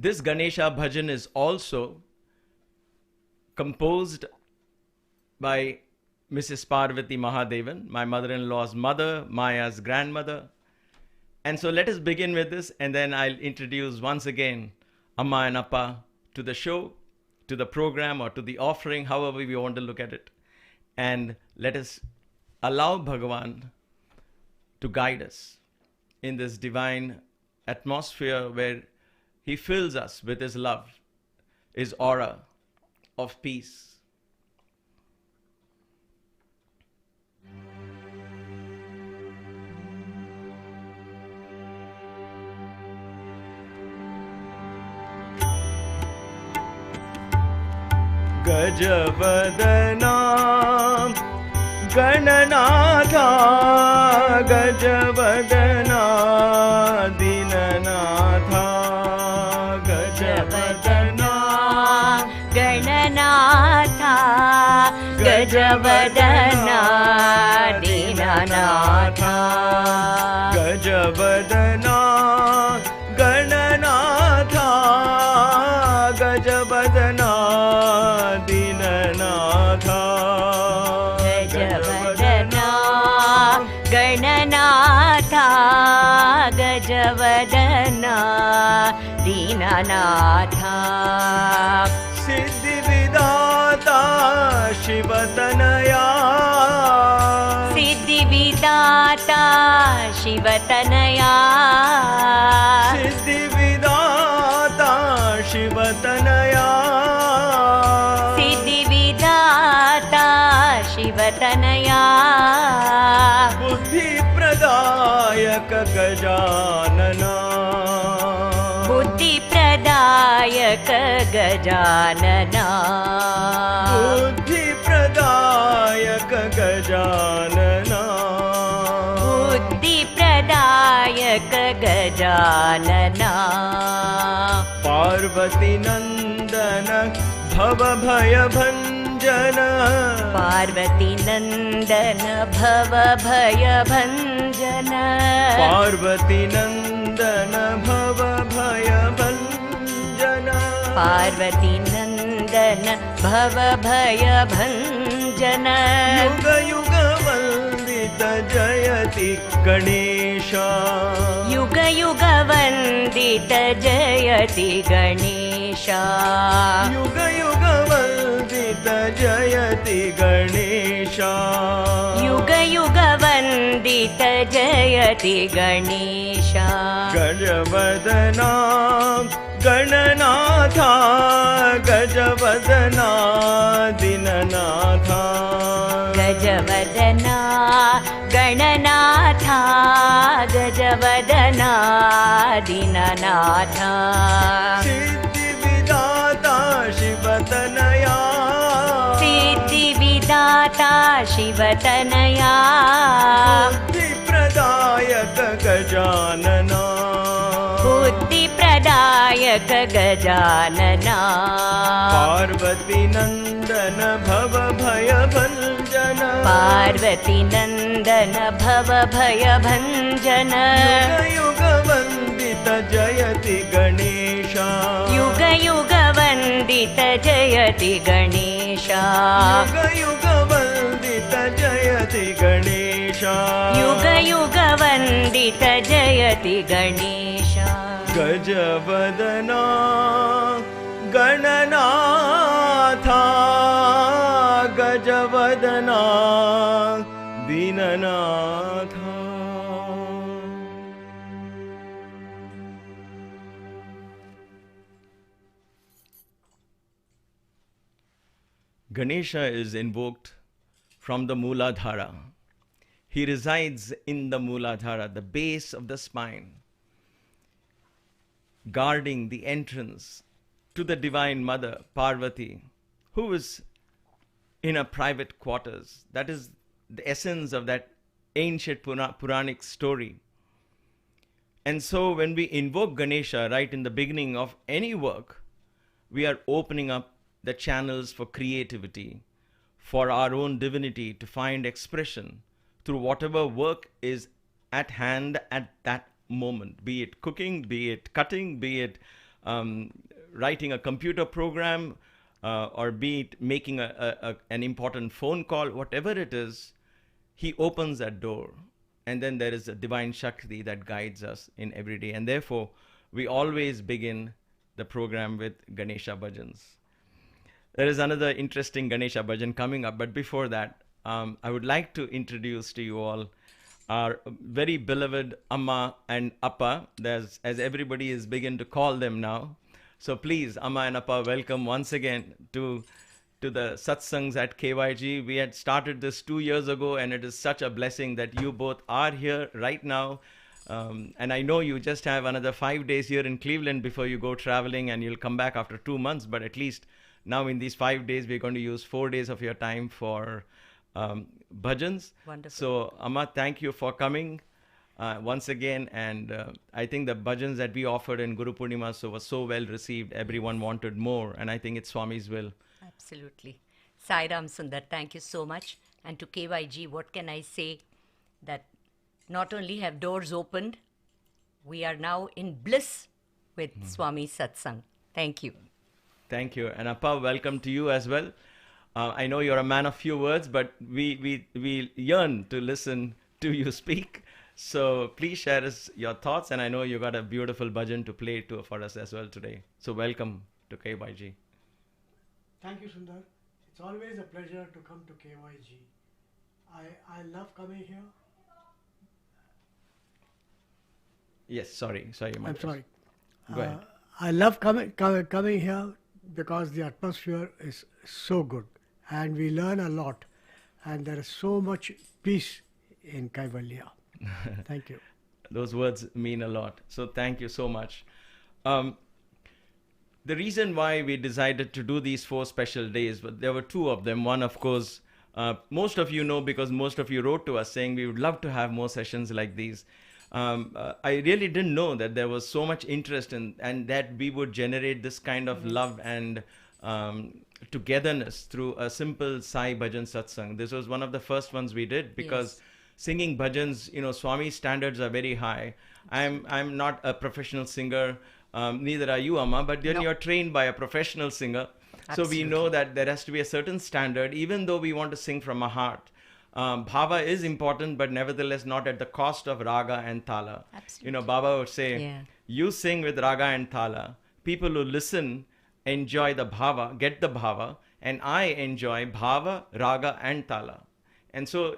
This Ganesha bhajan is also composed by Mrs. Parvathy Mahadevan, my mother-in-law's mother, Maya's grandmother. And so let us begin with this, and then I'll introduce once again Amma and Appa to the show, to the program, or to the offering, however we want to look at it. And let us allow Bhagavan to guide us in this divine atmosphere where he fills us with his love, his aura of peace. Gajavadana Gananatha Gajavadana Dinanatha Gajavadana Gananatha Gajavadana Dinanatha Gajavadana Gananatha Gajavadana Dinanatha Gajavadana Gananatha Gajavadana Dinanatha Siddhi Vidata Shivatanaya Siddhi Vidata Shivatanaya Siddhi Vidata Shivatanaya Siddhi Vidata Shivatanaya Buddhi Pradayaka Gajanana Buddhi Pradayaka Gajanana Buddhi Pradayaka Gajanana Buddhi Pradayaka Gajanana Parvati Nandana Bhava Bhaya Bhanjana Parvati Nandana Bhava Bhaya Bhanjana Parvati Nandana Bhava Bhaya Bhanjana Parvati Nandana Bhava Bhaya Bhanjana Yuga Yuga Vandita Jayati Ganesha Yuga Yuga Vandita Jayati Ganesha Yuga Yuga Vandita Jayati Ganesha Yuga Yuga Vandita Jayati Ganesha Gajavadana Gananatha Gajavadana Dinanatha Gajavadana Gananatha Gajavadana Dinanatha Siddhi Vidata Shivatanaya Siddhi Vidata Shivatanaya Buddhi Pradayaka Gajanana Buddhi Pradayaka Gajanana Parvati Nandana Bhava Bhaya Bhanjana Parvati Nandana Bhava Bhaya Bhanjana Yuga Yuga Vandita Jayati Ganesha Yuga Yuga Vandita Jayati Ganesha Yuga Yuga Vandita Jayati Ganesha Yuga Yuga Vandita Jayati Ganesha Gajavadana Gananatha Gajavadana Dinanatha. Ganesha is invoked from the Mooladhara. He resides in the Mooladhara, the base of the spine, guarding the entrance to the Divine Mother, Parvati, who is in a private quarters. That is the essence of that ancient Puranic story. And so when we invoke Ganesha right in the beginning of any work, we are opening up the channels for creativity, for our own divinity to find expression through whatever work is at hand at that moment, be it cooking, be it cutting, be it writing a computer program, or be it making an important phone call, whatever it is, he opens that door. And then there is a divine Shakti that guides us in every day. And therefore, we always begin the program with Ganesha Bhajans. There is another interesting Ganesha Bhajan coming up. But before that, I would like to introduce to you all our very beloved Amma and Appa, as everybody is begin to call them now. So please, Amma and Appa, welcome once again to the satsangs at KYG. We had started this 2 years ago, and it is such a blessing that you both are here right now. And I know you just have another 5 days here in Cleveland before you go traveling, and you'll come back after 2 months. But at least now in these 5 days, we're going to use 4 days of your time for bhajans. Wonderful. So, Amma, thank you for coming once again. And I think the bhajans that we offered in Guru Purnima was so well received. Everyone wanted more. And I think it's Swami's will. Absolutely. Sai Ram Sundar, thank you so much. And to KYG, what can I say? That not only have doors opened, we are now in bliss with Swami Satsang. Thank you. Thank you. And Appa, welcome to you as well. I know you're a man of few words, but we yearn to listen to you speak. So please share us your thoughts. And I know you got a beautiful bhajan to play for us as well today. So welcome to KYG. Thank you, Sundar. It's always a pleasure to come to KYG. I love coming here. Yes, sorry. I'm sorry. Go ahead. I love coming here because the atmosphere is so good, and we learn a lot, and there is so much peace in Kaivalya. Thank you. Those words mean a lot. So thank you so much. The reason why we decided to do these 4 special days, but there were 2 of them. One, of course, most of you know, because most of you wrote to us saying we would love to have more sessions like these. I really didn't know that there was so much interest and that we would generate this kind of love and togetherness through a simple Sai Bhajan satsang. This was one of the first ones we did because singing bhajans, Swami's standards are very high. I'm not a professional singer. Neither are you, Amma, but then you're trained by a professional singer. Absolutely. So we know that there has to be a certain standard, even though we want to sing from our heart. Bhava is important, but nevertheless not at the cost of raga and thala. Absolutely. Baba would say, you sing with raga and thala. People who listen enjoy the bhava, get the bhava, and I enjoy bhava, raga, and thala. And so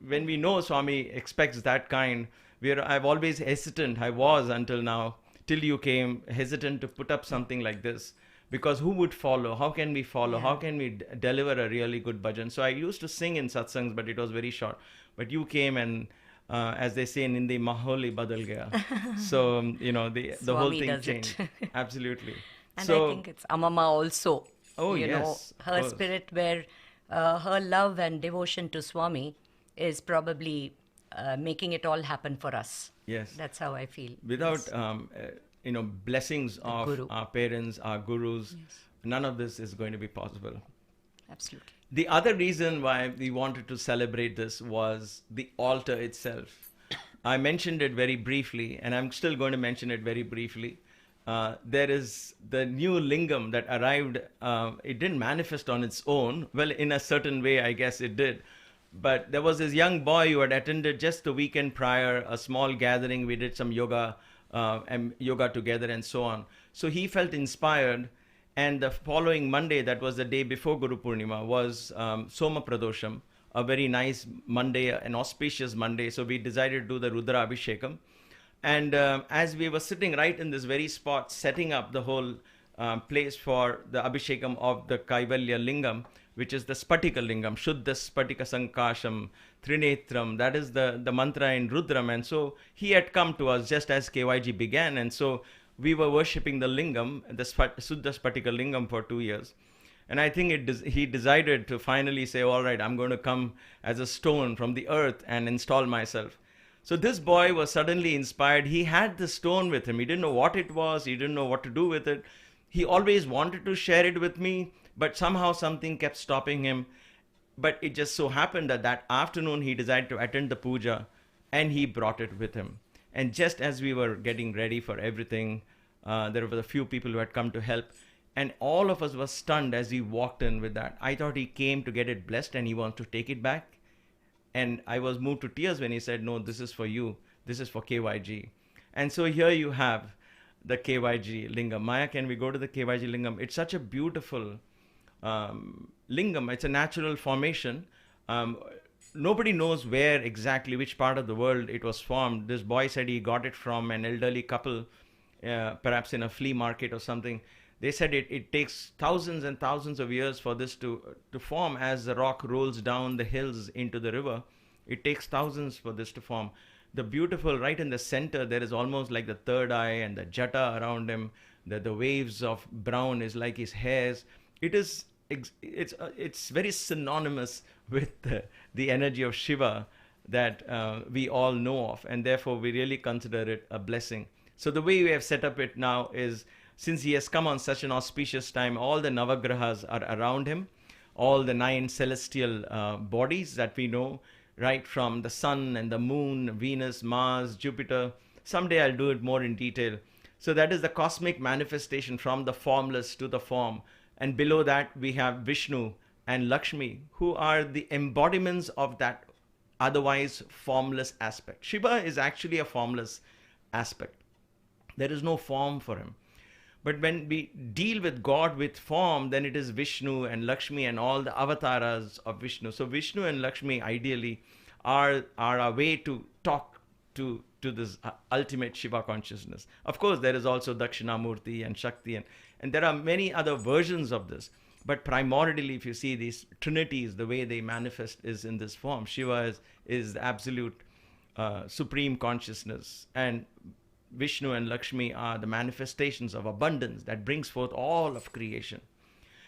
when we know Swami expects that kind, I've always hesitant, I was until now, till you came, hesitant to put up something like this. Because who would follow? How can we follow? How can we deliver a really good bhajan? So I used to sing in satsangs, but it was very short. But you came and, as they say in Hindi, maholi badal gaya. So, the whole thing changed. Absolutely. And I think it's Amma also. Oh, you know, her spirit where her love and devotion to Swami is probably making it all happen for us. Yes. That's how I feel. Without... blessings of Guru. our parents, our gurus, none of this is going to be possible. Absolutely. The other reason why we wanted to celebrate this was the altar itself. I mentioned it very briefly, and I'm still going to mention it very briefly. There is the new lingam that arrived. It didn't manifest on its own. Well, in a certain way, I guess it did. But there was this young boy who had attended just the weekend prior, a small gathering. We did some yoga and yoga together and so on. So he felt inspired, and the following Monday, that was the day before Guru Purnima, was Soma Pradosham, a very nice Monday, an auspicious Monday. So we decided to do the Rudra Abhishekam. And as we were sitting right in this very spot, setting up the whole place for the Abhishekam of the Kaivalya Lingam, which is the Spatika Lingam, Shuddha Spatika Sankasham, Trinetram, that is the mantra in Rudram. And so he had come to us just as KYG began. And so we were worshipping the Lingam, the Shuddha Spatika Lingam for 2 years. And I think he decided to finally say, all right, I'm going to come as a stone from the earth and install myself. So this boy was suddenly inspired. He had the stone with him. He didn't know what it was. He didn't know what to do with it. He always wanted to share it with me, but somehow something kept stopping him. But it just so happened that afternoon he decided to attend the puja, and he brought it with him. And just as we were getting ready for everything, There were a few people who had come to help. And all of us were stunned as he walked in with that. I thought he came to get it blessed and he wants to take it back. And I was moved to tears when he said, no, this is for you. This is for KYG. And so here you have the KYG lingam. Maya, can we go to the KYG lingam? It's such a beautiful lingam. It's a natural formation. Nobody knows where exactly, which part of the world it was formed. This boy said he got it from an elderly couple, perhaps in a flea market or something. They said it takes thousands and thousands of years for this to form. As the rock rolls down the hills into the river, it takes thousands for this to form. The beautiful, right in the center, there is almost like the third eye and the jata around him. The waves of brown is like his hairs. It's very synonymous with the energy of Shiva that we all know of, and therefore we really consider it a blessing. So the way we have set up it now is, since he has come on such an auspicious time, all the Navagrahas are around him, all the 9 celestial bodies that we know, right from the sun and the moon, Venus, Mars, Jupiter. Someday I'll do it more in detail. So that is the cosmic manifestation from the formless to the form. And below that we have Vishnu and Lakshmi, who are the embodiments of that otherwise formless aspect. Shiva is actually a formless aspect. There is no form for him. But when we deal with God with form, then it is Vishnu and Lakshmi and all the avatars of Vishnu. So Vishnu and Lakshmi ideally are a way to talk to this ultimate Shiva consciousness. Of course, there is also Dakshinamurti and Shakti, and there are many other versions of this. But primarily, if you see these trinities, the way they manifest is in this form. Shiva is the absolute supreme consciousness, and Vishnu and Lakshmi are the manifestations of abundance that brings forth all of creation.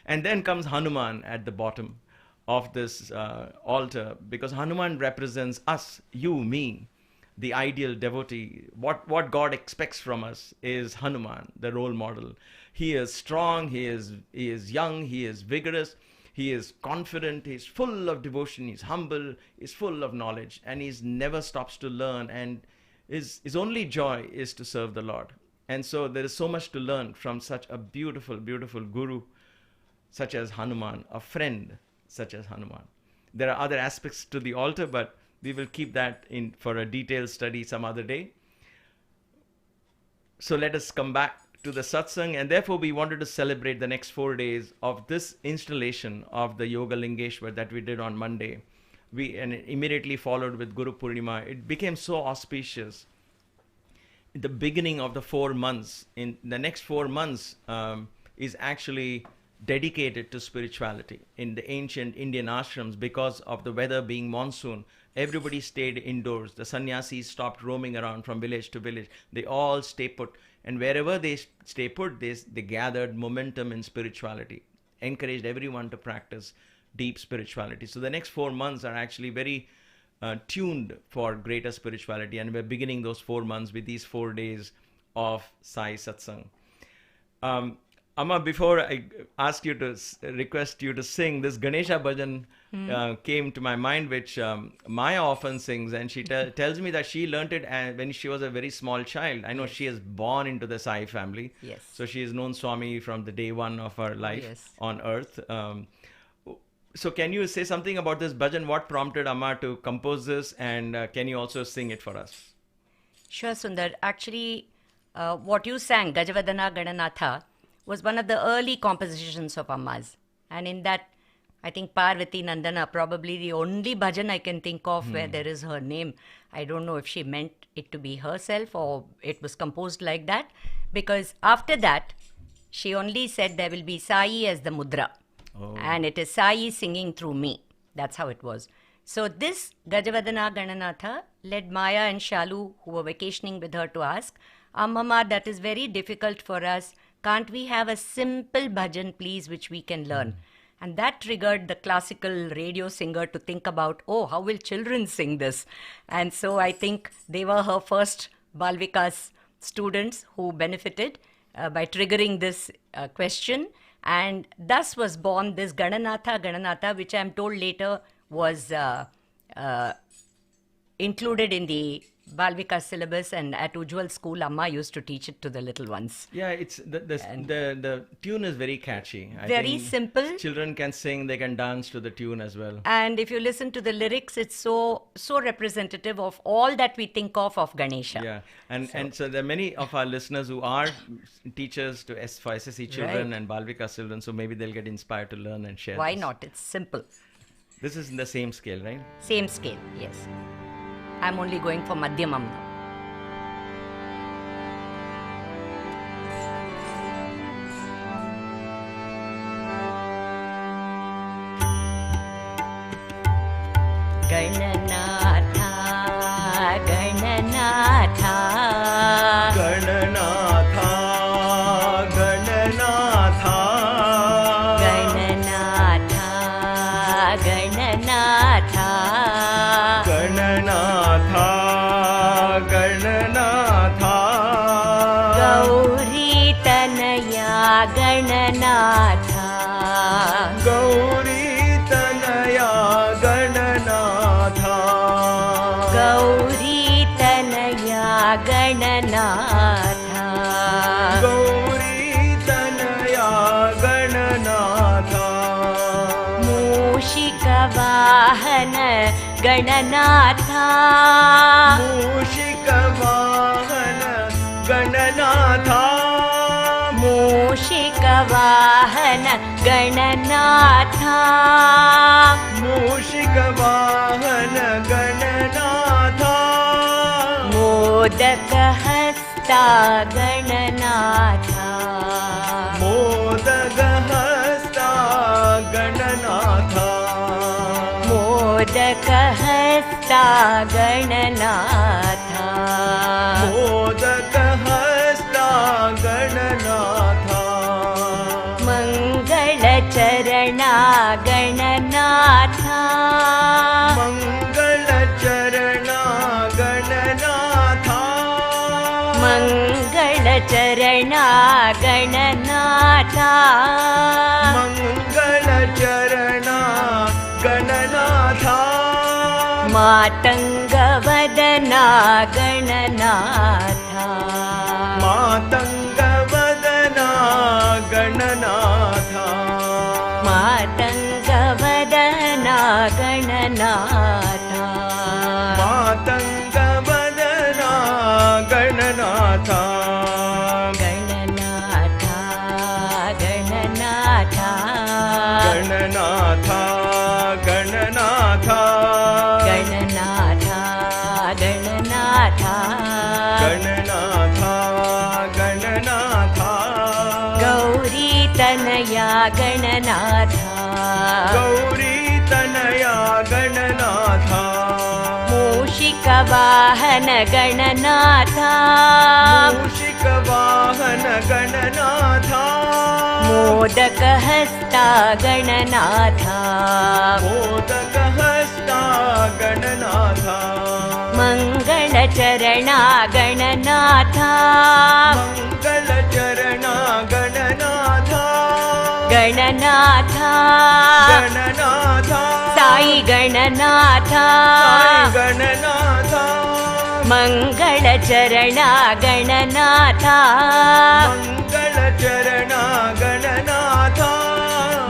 And then comes Hanuman at the bottom of this altar, because Hanuman represents us, you, me, the ideal devotee. What God expects from us is Hanuman, the role model. He is strong, he is young, he is vigorous, he is confident, he's full of devotion, he's humble, he's full of knowledge, and he never stops to learn, and his only joy is to serve the Lord. And so there is so much to learn from such a beautiful, beautiful guru such as Hanuman, a friend such as Hanuman. There are other aspects to the altar, but we will keep that in for a detailed study some other day. So let us come back to the satsang, and therefore we wanted to celebrate the next 4 days of this installation of the Yoga Lingeshwar that we did on Monday. And it immediately followed with Guru Purnima. It became so auspicious. In the beginning of the 4 months, in the next 4 months, is actually dedicated to spirituality. In the ancient Indian ashrams, because of the weather being monsoon, everybody stayed indoors. The sannyasis stopped roaming around from village to village. They all stay put. And wherever they stay put, they gathered momentum in spirituality, encouraged everyone to practice deep spirituality. So the next 4 months are actually very tuned for greater spirituality, and we're beginning those 4 months with these 4 days of Sai Satsang. Amma, before I ask you to request you to sing, this Ganesha Bhajan came to my mind, which Maya often sings, and she tells me that she learnt it when she was a very small child. I know she is born into the Sai family. Yes. So she has known Swami from the day one of her life on earth. So can you say something about this bhajan? What prompted Amma to compose this, and can you also sing it for us? Sure, Sundar. Actually, what you sang, Gajavadana Gananatha, was one of the early compositions of Amma's. And in that, I think Parvathy Nandana, probably the only bhajan I can think of where there is her name. I don't know if she meant it to be herself or it was composed like that. Because after that, she only said there will be Sai as the mudra. Oh. And it is Sai singing through me. That's how it was. So this Gajavadana Gananatha led Maya and Shalu, who were vacationing with her, to ask, Mama, that is very difficult for us. Can't we have a simple bhajan, please, which we can learn? And that triggered the classical radio singer to think about, oh, how will children sing this? And so I think they were her first Balvikas students who benefited by triggering this question. And thus was born this Gananatha, which I am told later was included in the Balvika syllabus, and at Ujjwal school, Amma used to teach it to the little ones. Yeah, it's the tune is very catchy. I Very think simple. Children can sing, they can dance to the tune as well. And if you listen to the lyrics, it's so representative of all that we think of Ganesha. Yeah, and so there are many of our listeners who are teachers to for SSC children Right. and Balvika children, so maybe they'll get inspired to learn and share. Why this. not? It's simple. This is in the same scale, right? Same scale, yes. I'm only going for Madhyamam now. Gananatha, Gananatha, Gananatha, Gananatha, Gananatha, Gananatha, Gananatha, Gananatha, Gauri Tanaya Gananatha, Gauri Tanaya Gananatha, Gauri Tanaya Gananatha, Gauri Tanaya Gananatha, Mushika Vahana Gananatha, Mushika Vahana Gananatha, Mushika Vahana Gananatha, Mushika Vahana Gananatha, Modaka Hasta Gananatha, Modagahasta Gananatha, Modaka Hasta Gananatha, Modagahasta Gananatha, Mangala Charana Gananatha, Mangala Charana Gananatha, Mangala Charana Gananatha, Mangala Charana Gananatha, Matanga Vadana Gananatha, Matanga Vadana Gananatha, Matanga Vadana Gananatha, Matanga Vadana Gananatha, Gananatha, Gananatha, Gananatha, Gananatha, Gananatha, Gananatha, Gananatha, Gananatha, Gauri Tanaya Gananatha, Gauri Tanaya Gananatha, Mushika Vahana Gananatha, Mushika Vahana Gananatha, Modaka Hasta Gananatha, Modagahasta Gananatha, Mangala Charana Gananatha, Mangala Charana Gananatha, Gananatha, Gananatha, Sai Gananatha, Sai Gananatha, Mangala Charana Gananatha, Mangala Charana Gananatha,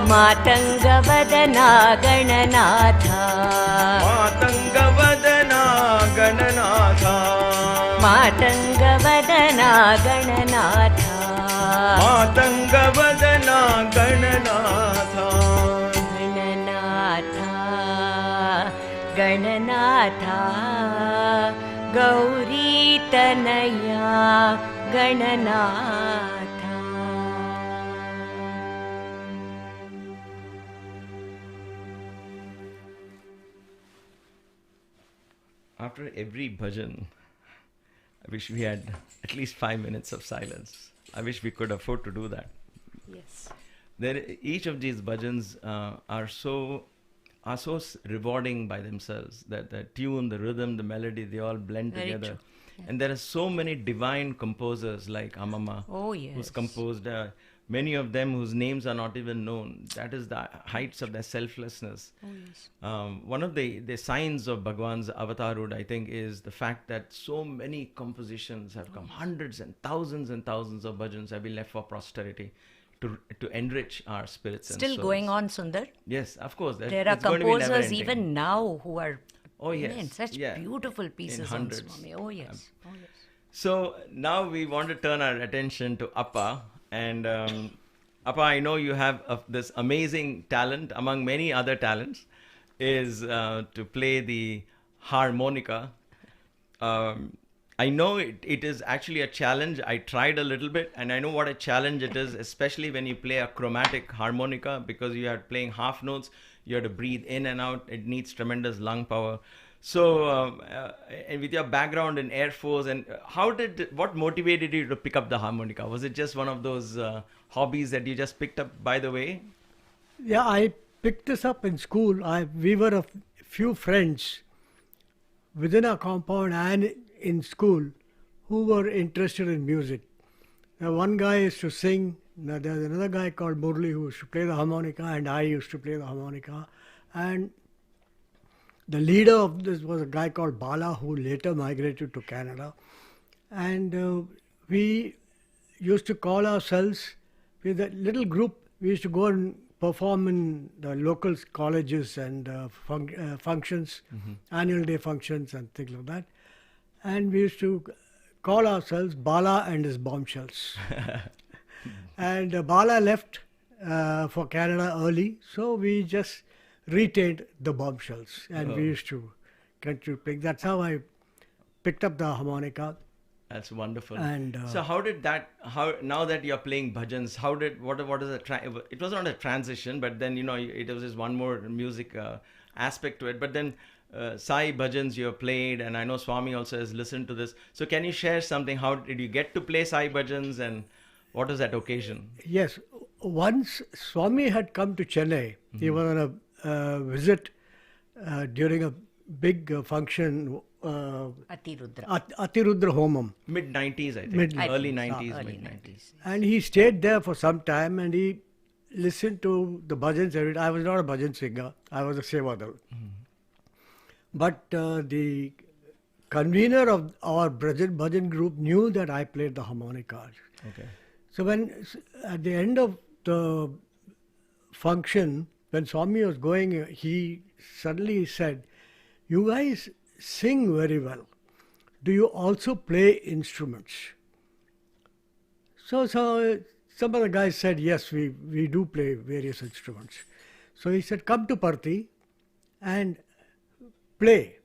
Matanga Vadana Gananatha, Matanga Vadana Gananatha, Matanga Vadana Gananatha, Matanga Vadana Gananatha, Gananatha, Gananatha, Gauri Tanaya Gananatha. After every bhajan, I wish we had at least 5 minutes of silence. I wish we could afford to do that. Yes. Each of these bhajans are so rewarding by themselves. That the tune, the rhythm, the melody, they all blend Very together. true. Yeah. And there are so many divine composers like Amma, Oh, yes. who's composed many of them whose names are not even known. That is the heights of their selflessness. Oh, yes. One of the signs of Bhagwan's avatarhood, I think, is the fact that so many compositions have come. Hundreds and thousands of bhajans have been left for posterity to enrich our spirits and Still souls. going on, Sundar. Yes, of course. There are it's going to be composers never-ending. even now who are yes. such Yeah. beautiful pieces on hundreds. Swami. Oh, yes. Oh, yes. So now we want to turn our attention to Appa. And Appa, I know you have this amazing talent, among many other talents, is to play the harmonica. I know it is actually a challenge. I tried a little bit, and I know what a challenge it is, especially when you play a chromatic harmonica, because you are playing half notes. You have to breathe in and out. It needs tremendous lung power. So, and with your background in Air Force, and what motivated you to pick up the harmonica? Was it just one of those hobbies that you just picked up by the way? Yeah, I picked this up in school. We were a few friends within our compound and in school who were interested in music. Now, one guy used to sing. Now, there's another guy called Murli who used to play the harmonica, and I used to play the harmonica. And the leader of this was a guy called Bala, who later migrated to Canada. And we used to call ourselves, with a little group, we used to go and perform in the local colleges and functions, annual day functions and things like that. And we used to call ourselves Bala and his Bombshells. And Bala left for Canada early, so we just retained the Bombshells, and we used to continue playing. That's how I picked up the harmonica. That's wonderful. And so how did that? Now that you're playing bhajans, what is it was not a transition, but then it was just one more music aspect to it. But then Sai Bhajans you have played, and I know Swami also has listened to this. So can you share something? How did you get to play Sai Bhajans, and what was that occasion? Yes, once Swami had come to Chennai. He was on a visit during a big function, Atirudra. Atirudra Homam. Mid-90s, I think. Early 90s, early mid-90s. And he stayed there for some time, and he listened to the bhajans every day. I was not a bhajan singer. I was a sevadal. But the convener of our bhajan group knew that I played the harmonica. Okay. So at the end of the function, when Swami was going, he suddenly said, "You guys sing very well. Do you also play instruments?" So some of the guys said, "Yes, we do play various instruments." So he said, "Come to Parthi and play."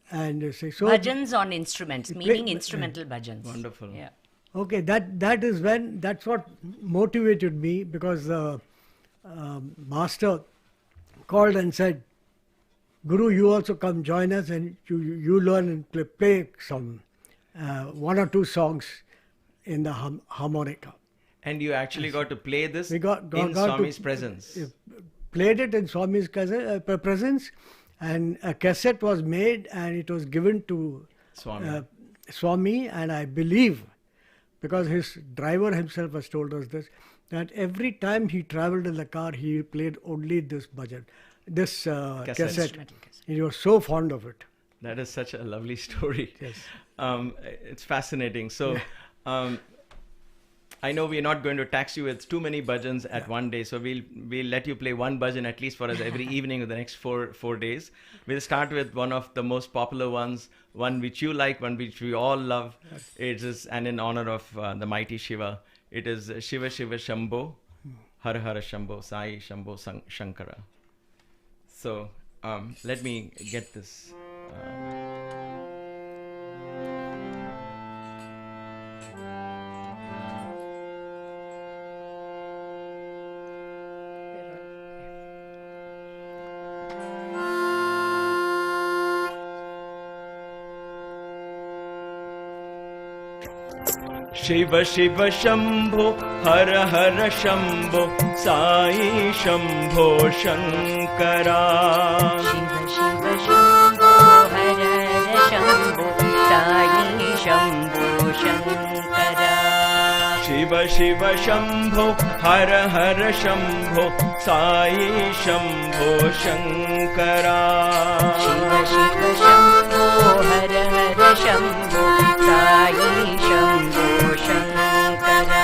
And say, so Bhajans on instruments, meaning instrumental bhajans. Wonderful. Yeah. okay, that's what motivated me, because the master called and said, "Guru, you also come join us, and you learn and play some one or two songs in the harmonica." And you actually got to play this We got in to- Swami's presence. Played it in Swami's presence, and a cassette was made and it was given to Swami. Swami, and I believe, because his driver himself has told us this, that every time he traveled in the car, he played only this bhajan, this cassette. Instrumental cassette. He was so fond of it. That is such a lovely story. Yes. It's fascinating. So, I know we're not going to tax you with too many bhajans at one day. So we'll let you play one bhajan at least for us every evening of the next four days. We'll start with one of the most popular ones, one which you like, one which we all love. It is, and in honor of the mighty Shiva. It is Shiva Shiva Shambho, Har Har Shambho, Sai Shambho Shankara. So let me get this. Shiva Shiva Shambho, Har Har Shambho, Sai Shambho Shankara. Shiva Shiva Shambho, Hara Shambho, Sai Shambho Shankara. Shiv Shiv Shambho हर हर शम्भो साई शम्भो शङ्करा शिव शिव शम्भो हर हर शम्भो साई शम्भो शङ्करा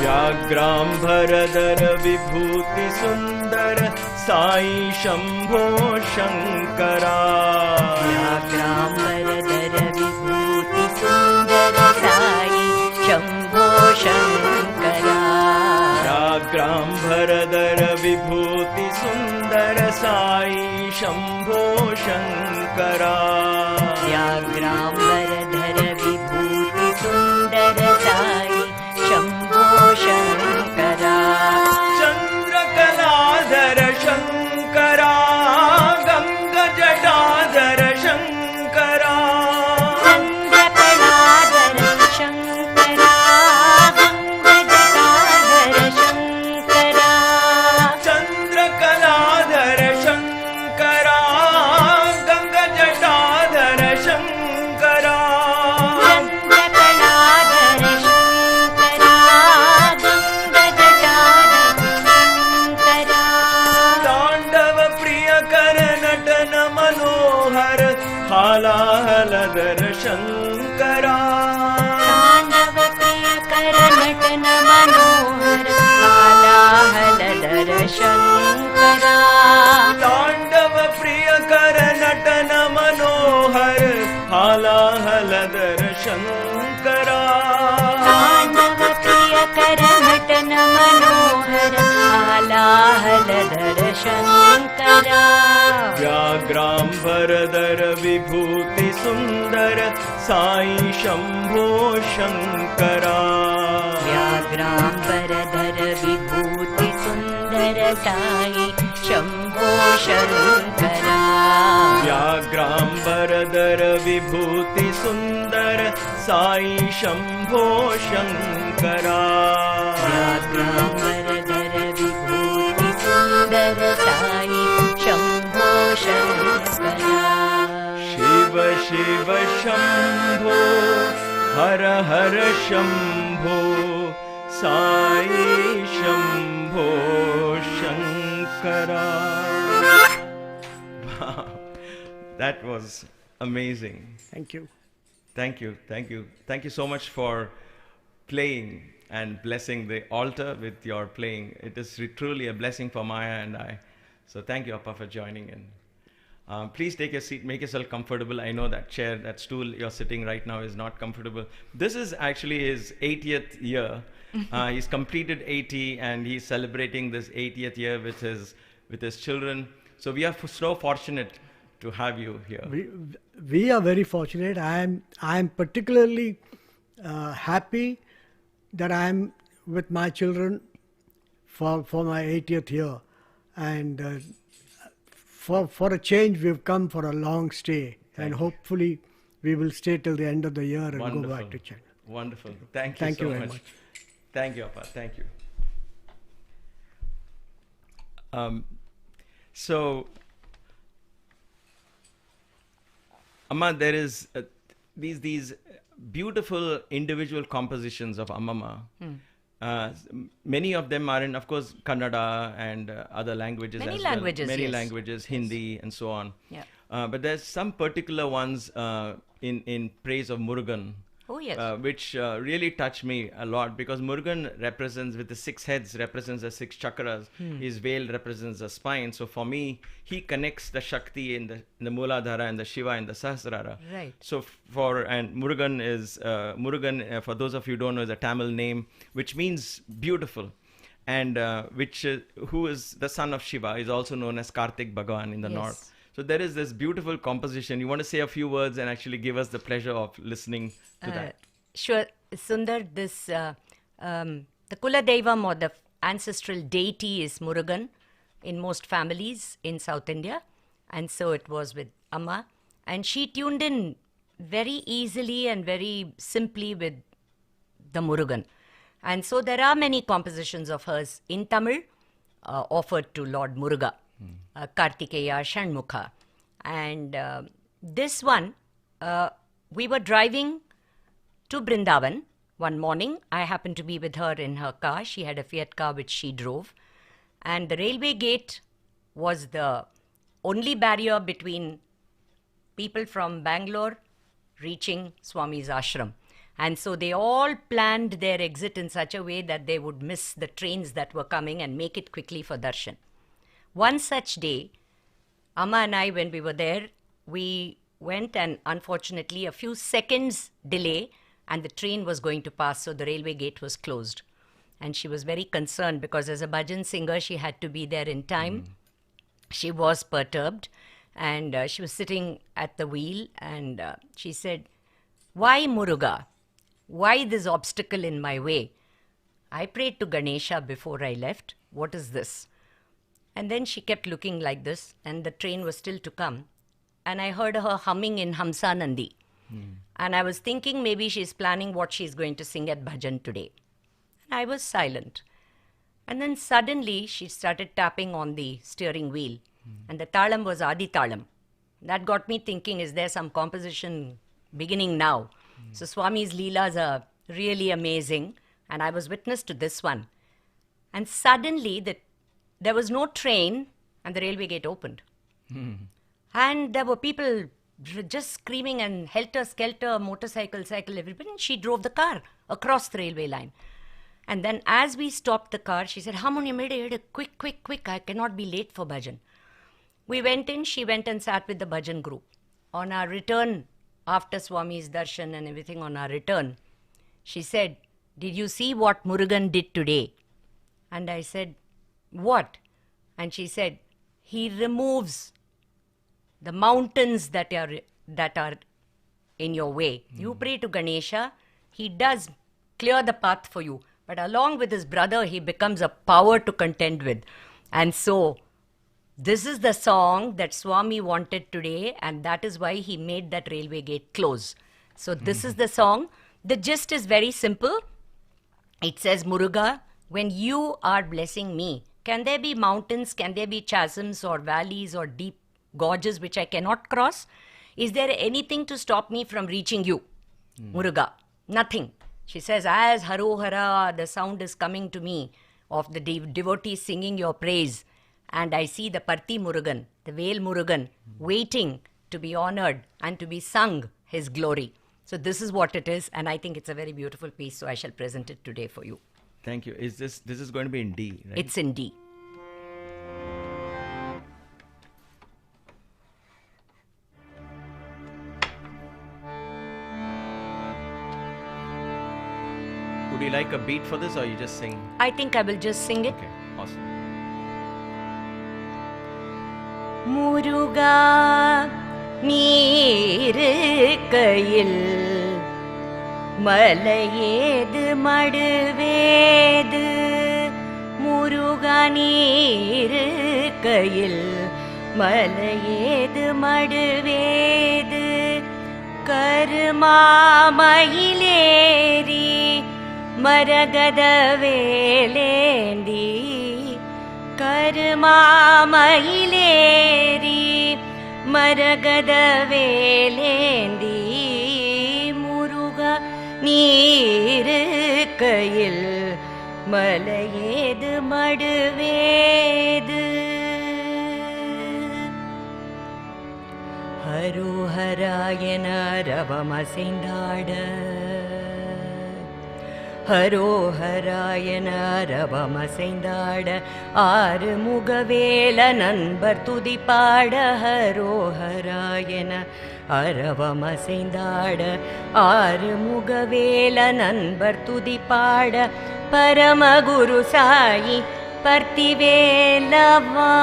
व्याघ्राम्बरधर विभूति सुन्दर साई शम्भो शङ्करा व्याघ्राम्बरधर विभूति सुन्दर साई शम्भो शङ्करा व्याघ्राम्बरधर विभूति सुन्दर साई शम्भो शङ्करा व्याघ्राम्बरधर विभूति सुन्दर साई शम्भो शङ्करा चन्द्रकलाधर शङ्करा गङ्गजटाधर शङ्करा चन्द्रकलाधर शङ्करा गङ्गजटाधर शङ्करा चन्द्रकलाधर शङ्करा गङ्गजटाधर शङ्करा चन्द्रकलाधर शङ्करा गङ्गजटाधर शङ्करा ताण्डव प्रियकर नटन मनोहर हालाहलधर शङ्करा ताण्डव प्रियकर नटन मनोहर हालाहलधर शङ्करा ताण्डव प्रियकर नटन मनोहर हालाहलधर शङ्करा ताण्डव प्रियकर नटन मनोहर हालाहलधर शङ्करा व्याघ्राम्बरधर विभूति सुन्दर साई शम्भो शङ्करा व्याघ्राम्बरधर विभूति सुन्दर साई शम्भो शङ्करा व्याघ्राम्बरधर विभूति सुन्दर साई शम्भो शङ्करा व्याघ्राम्बरधर विभूति सुन्दर साई शम्भो शङ्करा शिव शिव शम्भो हर हर Shambho Sai Shambho Shankara. That was amazing. Thank you. Thank you, thank you. Thank you so much for playing and blessing the altar with your playing. It is truly a blessing for Maya and I. So thank you, Appa, for joining in. Please take a seat, make yourself comfortable. I know that chair, that stool you're sitting right now is not comfortable. This is actually his 80th year. He's completed 80 and he's celebrating this 80th year with his children. So we are so fortunate to have you here. We are very fortunate. I am particularly happy that I am with my children for my 80th year, and for a change we've come for a long stay, and hopefully we will stay till the end of the year and go back to China. Wonderful. Thank you so very much. Thank you, Appa. Thank you. So, Amma, there is these beautiful individual compositions of Amma. Many of them are in, of course, Kannada and other languages Many as languages, well. Many yes. languages, Hindi and so on. Yeah. But there's some particular ones in praise of Murugan. Oh, yes. Which really touched me a lot, because Murugan represents, with the 6 heads, represents the 6 chakras. His veil represents the spine. So for me, he connects the Shakti in the Mooladhara and the Shiva in the Sahasrara. Right. So and Murugan is, for those of you who don't know, is a Tamil name, which means beautiful. And who is the son of Shiva, is also known as Kartik Bhagavan in the north. So there is this beautiful composition. You want to say a few words and actually give us the pleasure of listening to that? Sure. Sundar, this, the Kula Devam or the ancestral deity is Murugan in most families in South India. And so it was with Amma. And she tuned in very easily and very simply with the Murugan. And so there are many compositions of hers in Tamil offered to Lord Muruga, Kartikeya, Shanmukha. And this one, we were driving to Brindavan one morning, I happened to be with her in her car. She had a Fiat car which she drove. And the railway gate was the only barrier between people from Bangalore reaching Swami's ashram. And so they all planned their exit in such a way that they would miss the trains that were coming and make it quickly for darshan. One such day, Amma and I, when we were there, we went, and unfortunately a few seconds delay and the train was going to pass, so the railway gate was closed. And she was very concerned because as a bhajan singer, she had to be there in time. She was perturbed, and she was sitting at the wheel, and she said, "Why Muruga? Why this obstacle in my way? I prayed to Ganesha before I left. What is this?" And then she kept looking like this, and the train was still to come. And I heard her humming in Hamsa Nandi. And I was thinking maybe she's planning what she's going to sing at bhajan today. I was silent. And then suddenly she started tapping on the steering wheel. And the talam was Adi Talam. That got me thinking, is there some composition beginning now? So Swami's Leelas are really amazing. And I was witness to this one. And suddenly there was no train and the railway gate opened. And there were people just screaming and helter-skelter, motorcycle, cycle, everybody. And she drove the car across the railway line. And then as we stopped the car, she said, "Harmonica, quick, quick, quick. I cannot be late for bhajan." We went in, she went and sat with the bhajan group. On our return, after Swami's darshan and everything, on our return, she said, "Did you see what Murugan did today?" And I said, "What?" And she said, "He removes the mountains that are in your way. You pray to Ganesha, he does clear the path for you. But along with his brother, he becomes a power to contend with." And so, this is the song that Swami wanted today, and that is why he made that railway gate close. So this is the song. The gist is very simple. It says, "Muruga, when you are blessing me, can there be mountains, can there be chasms or valleys or deep gorges which I cannot cross? Is there anything to stop me from reaching you? Muruga, nothing." She says, as Harohara, the sound is coming to me of the devotees singing your praise. And I see the Parthi Murugan, the Veil Murugan, waiting to be honored and to be sung his glory. So this is what it is. And I think it's a very beautiful piece. So I shall present it today for you. Thank you. This is going to be in D, right? It's in D. Would you like a beat for this, or you just sing? I think I will just sing it. Okay, awesome. Muruga neerukayil malayedhu maduvedhu. Muruga neerukayil malayedhu maduvedhu. Karmamayileri Maragada velendi, Karmamayileri Maragada velendi. Muruga neerukayil malayedhu maduvedhu. Haroharayana ravamasaindada, Haroharayana ravamasaindada, Arumugavela nanbar tudipada. Haroharayana aravamasaindada, Arumugavela nanbar tudipada. Paramaguru Sai Partivelava,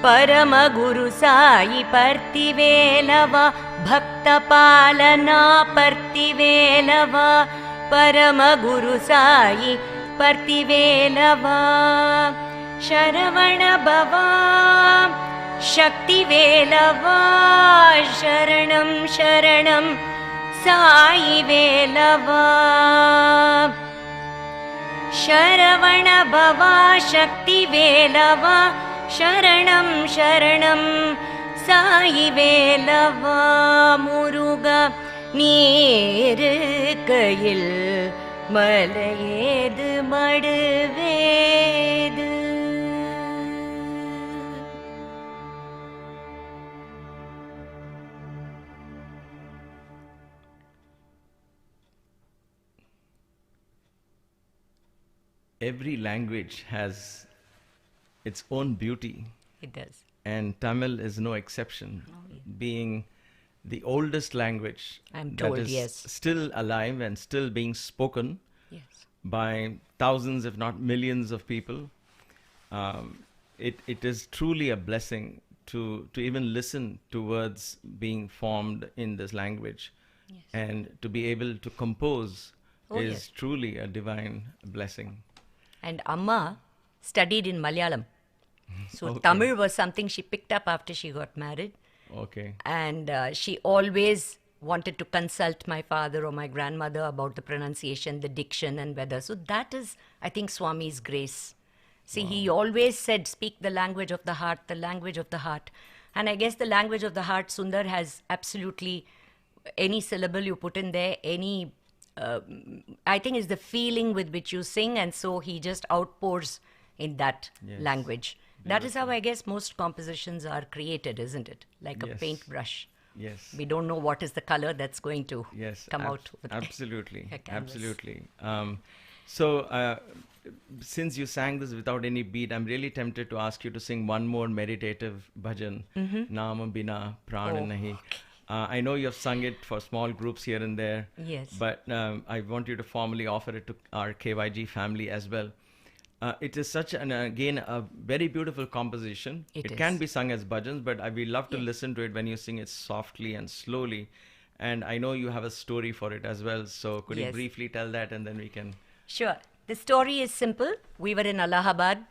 Paramaguru Sai Partivelava, Bhakta Palana Partivelava, Paramaguru Sai Partivelava. Sharavana Bhava Shakti Velava, Sharanam Sharanam Sai Velava. Sharavana Bhava Shakti Velava, Sharanam Sharanam Sai Velava. Muruga நீருக்கையில் மலையேது மடுவேது. Every language has its own beauty, It does. and Tamil is no exception, being the oldest language I'm told, that is yes. still alive and still being spoken Yes. by thousands, if not millions, of people. It is truly a blessing to even listen to words being formed in this language, and to be able to compose Oh, is yes. truly a divine blessing. And Amma studied in Malayalam. So Okay. Tamil was something she picked up after she got married. Okay. And she always wanted to consult my father or my grandmother about the pronunciation, the diction, and whether. So that is, I think, Swami's grace. See, he always said, speak the language of the heart, the language of the heart. And I guess the language of the heart, Sundar has absolutely any syllable you put in there, any, I think is the feeling with which you sing. And so he just outpours in that Yes. language. That is how I guess most compositions are created, isn't it? Like a Yes. paintbrush. Yes. We don't know what is the color that's going to Yes. come out. With Absolutely. a canvas. Absolutely. So, since you sang this without any beat, I'm really tempted to ask you to sing one more meditative bhajan, Naam Bina Pran Oh, Nahi. I know you have sung it for small groups here and there. Yes. But I want you to formally offer it to our KYG family as well. It is such again a very beautiful composition. It can is. be sung as bhajans, but we love to listen to it when you sing it softly and slowly. And I know you have a story for it as well. So could you Yes. briefly tell that, and then we can... Sure. The story is simple. We were in Allahabad.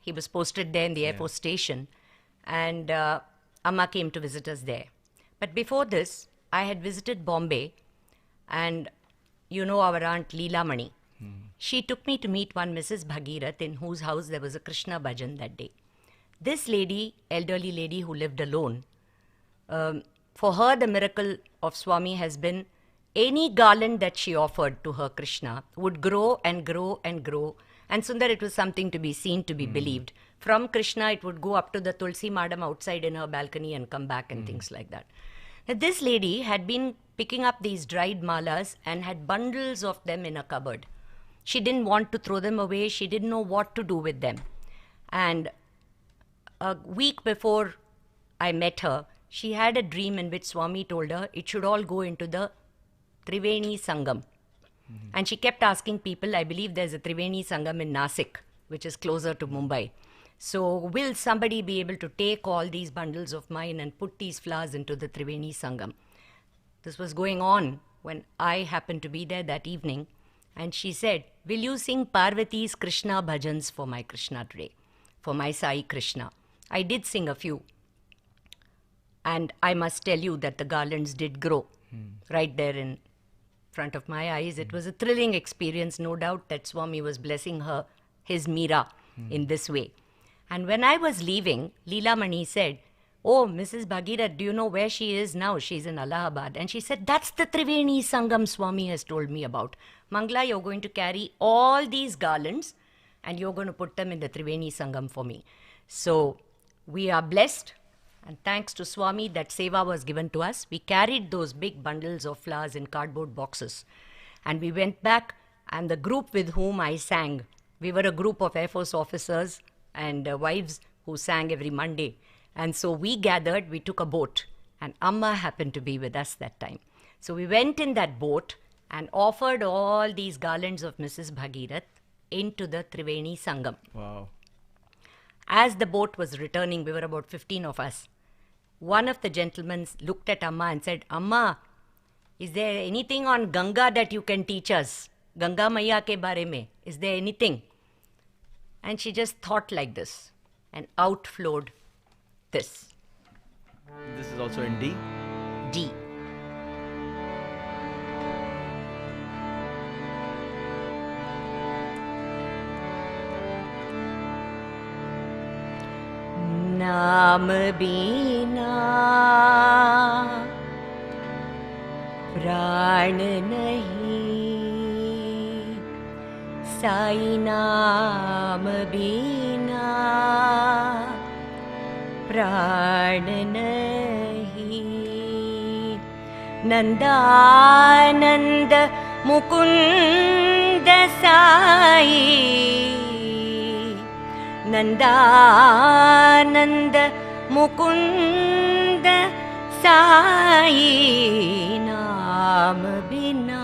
He was posted there in the Air Force Station. And Amma came to visit us there. But before this, I had visited Bombay. And you know our aunt Leela Mani. She took me to meet one Mrs. Bhagirath, in whose house there was a Krishna bhajan that day. This lady, elderly lady who lived alone, for her the miracle of Swami has been any garland that she offered to her Krishna would grow and grow and grow. And Sundar, it was something to be seen, to be believed. From Krishna, it would go up to the Tulsi Madam outside in her balcony and come back and things like that. Now, this lady had been picking up these dried malas and had bundles of them in a cupboard. She didn't want to throw them away. She didn't know what to do with them. And a week before I met her, she had a dream in which Swami told her it should all go into the Triveni Sangam. And she kept asking people, I believe there's a Triveni Sangam in Nasik, which is closer to Mumbai. So will somebody be able to take all these bundles of mine and put these flowers into the Triveni Sangam? This was going on when I happened to be there that evening. And she said, will you sing Parvathy's Krishna bhajans for my Krishna today? For my Sai Krishna. I did sing a few. And I must tell you that the garlands did grow right there in front of my eyes. It was a thrilling experience, no doubt that Swami was blessing her, his Meera, in this way. And when I was leaving, Leela Mani said, oh, Mrs. Bhagirath, do you know where she is now? She's in Allahabad. And she said, that's the Triveni Sangam Swami has told me about. Mangala, you're going to carry all these garlands and you're going to put them in the Triveni Sangam for me. So we are blessed. And thanks to Swami, that seva was given to us. We carried those big bundles of flowers in cardboard boxes. And we went back, and the group with whom I sang, we were a group of Air Force officers and wives who sang every Monday. And so we gathered, we took a boat, and Amma happened to be with us that time. So we went in that boat and offered all these garlands of Mrs. Bhagirath into the Triveni Sangam. Wow. As the boat was returning, we were about 15 of us. One of the gentlemen looked at Amma and said, Amma, is there anything on Ganga that you can teach us? Ganga Maiya ke bare mein. Is there anything? And she just thought like this, and out flowed this. This is also in D? D. नाम बीना प्राण नहीं, साई नाम बिना प्राण नहीं। नंदानंद मुकुंद साई, नंदानंद मुकुंद साई, नाम बिना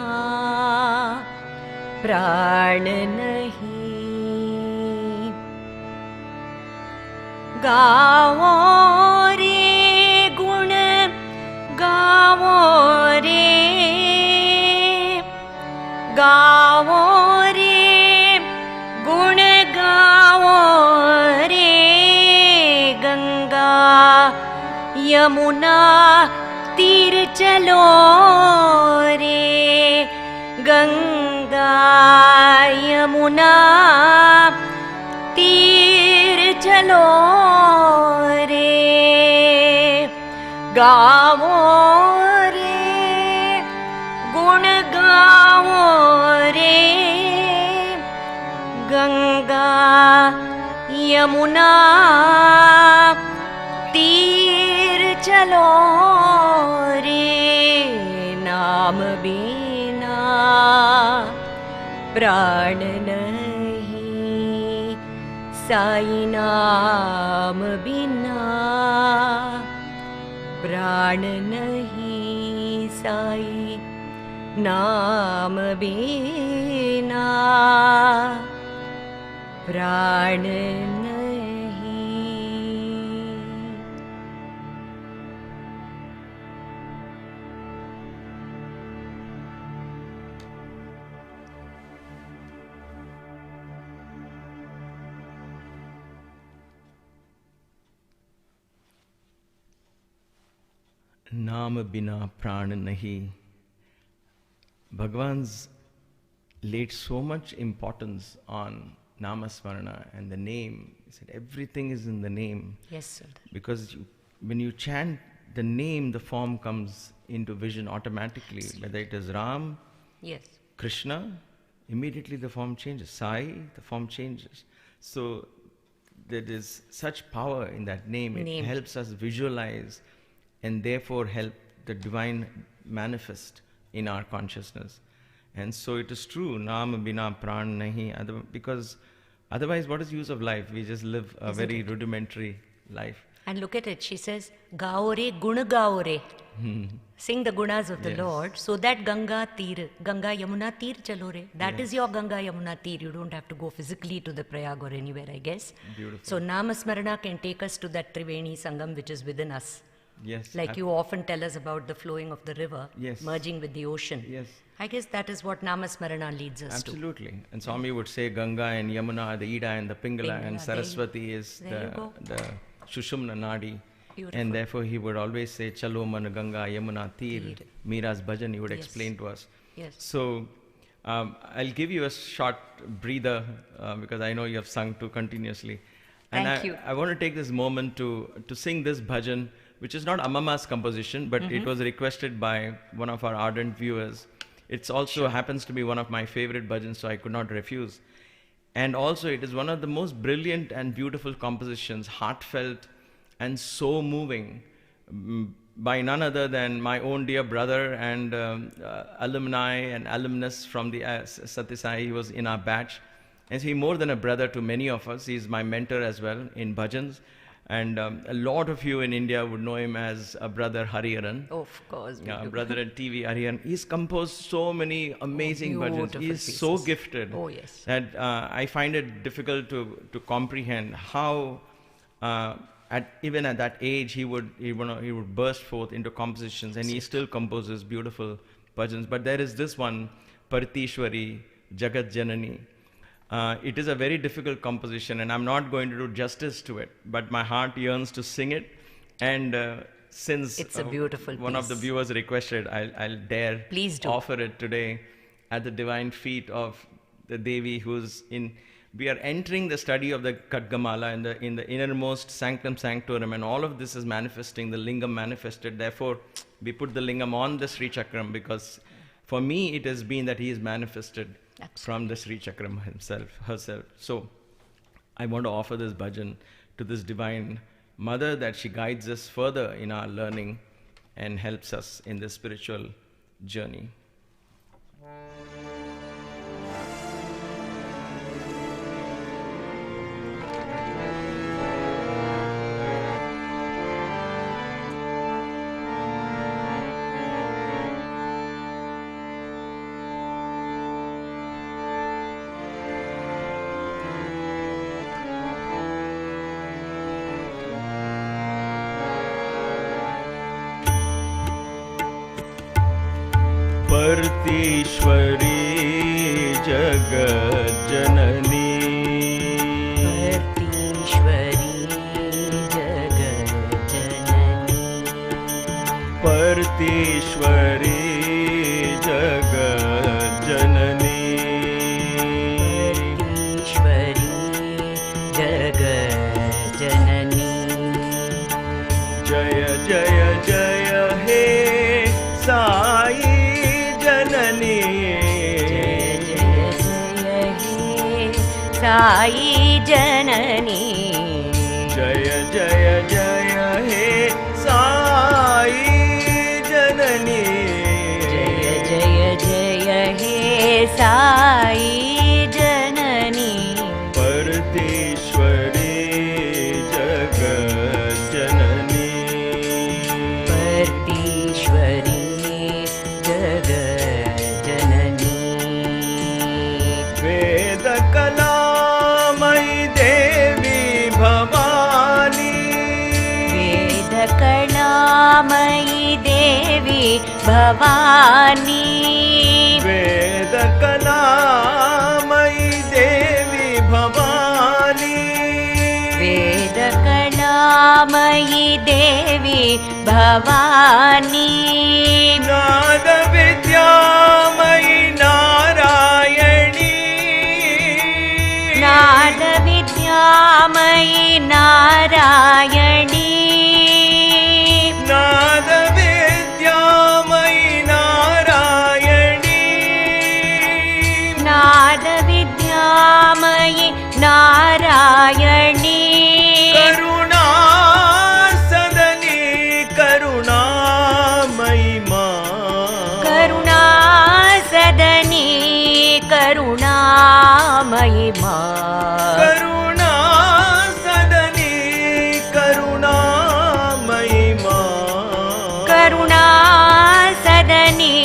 प्राण नहीं। गाओ रे गुण गाओ रे, गाओ रे गुण गाओ रे, गंगा यमुना तीर चलो रे, गंगा यमुना तीर चलो रे। गाओ रे गुण गाओ रे, गंगा यमुना तीर चलो रे, नाम बिना प्राण नहीं, साई नाम बिना प्राण नहीं, साई नाम बिना प्राण नहीं। नाम बिना प्राण nahi. Bhagwan's laid so much importance on Namasmarana and the name. He said everything is in the name. Yes, sir. Because when you chant the name, the form comes into vision automatically. Whether it is Ram, Yes. Krishna, immediately the form changes. Sai, the form changes. So there is such power in that name. It Name. helps us visualize and therefore help the divine manifest in our consciousness. And so it is true, Naam bina pran nahi, because otherwise what is the use of life? We just live a very rudimentary life. And look at it, she says, Gao re guna gao re. Sing the gunas of the Yes. Lord, so that Ganga Tir, Ganga Yamuna Tir chalo re. That Yes. is your Ganga Yamuna Tir. You don't have to go physically to the Prayag or anywhere, I guess. Beautiful. So Namasmarana can take us to that Triveni Sangam which is within us. Yes. Like you often tell us about the flowing of the river, Yes. merging with the ocean. Yes. I guess that is what Namasmarana leads us to. Absolutely. And Swami would say Ganga and Yamuna are the Ida and the Pingala, Pingala, and Saraswati is there you go. the Shushumna Nadi. Beautiful. And therefore he would always say Chalo Man Ganga Yamuna Tir, Tir. Meera's bhajan, he would Yes. explain to us. Yes. So I'll give you a short breather because I know you have sung too continuously. And Thank you. I want to take this moment to sing this bhajan, which is not Amama's composition, but it was requested by one of our ardent viewers. It also happens to be one of my favorite bhajans, so I could not refuse. And also it is one of the most brilliant and beautiful compositions, heartfelt and so moving, by none other than my own dear brother and alumni and alumnus from the Satyasai. He was in our batch. And he's more than a brother to many of us. He's my mentor as well in bhajans. And a lot of you in India would know him as a brother Hariharan. Of course. we do. Brother at TV Hariharan. He's composed so many amazing bhajans. beautiful He is so pieces. gifted Oh, yes. that I find it difficult to comprehend how even at that age he would burst forth into compositions, and he still composes beautiful bhajans. But there is this one, Paritishwari Jagat Janani. It is a very difficult composition, and I'm not going to do justice to it, but my heart yearns to sing it. And since It's a beautiful one of the piece. viewers requested, I'll dare Please do. offer it today at the divine feet of the Devi, who's in we are entering the study of the Khadgamala in the innermost sanctum sanctorum, and all of this is manifesting, the lingam manifested. Therefore, we put the lingam on the Sri Chakram, because for me it has been that he is manifested from the Sri Chakram herself. So I want to offer this bhajan to this divine mother, that she guides us further in our learning and helps us in this spiritual journey. पर्तीश्वरी जगज्जननी पर्तीश्वरी जगज्जननी पर्तीश्वरी जगज्जननी जय जय जय हे साई जननी साई जननी जय जय जय हे साई जननी जय जय जय हे साई जननी पर्तीश्वरी जगज्जननी पर्तीश्वरी जगज्जननी वेदकलामयि देवी भवानी वेदकलामयि देवी भवानी वेदकलामयि देवी भवानी वेदकलामयि देवी भवानी नादविद्यामयि नारायणी नादविद्यामयि नारायणी नादविद्यामयि नारायणी नादविद्यामयि नारायणी करुणा सदनी करुणामयि मां करुणा सदनी करुणामयि मां करुणा सदनी करुणामयि मां करुणा सदनी